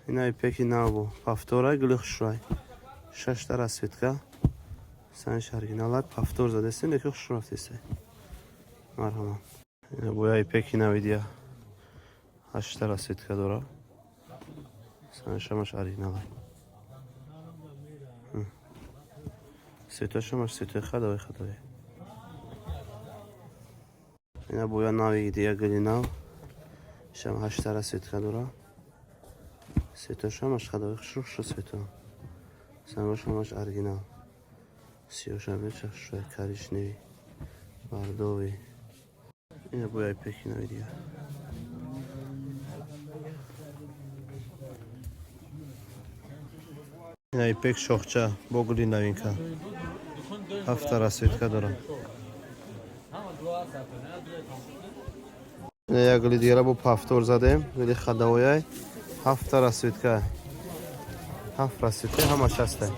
Ина ипеки наву павтора глухшрай. 6 та расветка. Санш оригинал павтор задестен яки хушрафтесай. Марҳамат. Ина боя ипеки навидия. 8 та расветка дора. Саншамаш оригинал. Светошамаш светои хадавай хадавай. Ина боя нави идия глинав. Шам 8 та расветка дора. Светошамаш хадавай хушро свето. Саншамаш оригинал. Сиошабеча шой коричневый, бордовый. Ина боя ипеки навидия. Ина ипек шохча богли новинка. 7 та расветка дора. Ина як гли дигара бо павтор задем, гли хадавояй. 7 та расветка. 7 расветка ҳамаш ҳастай.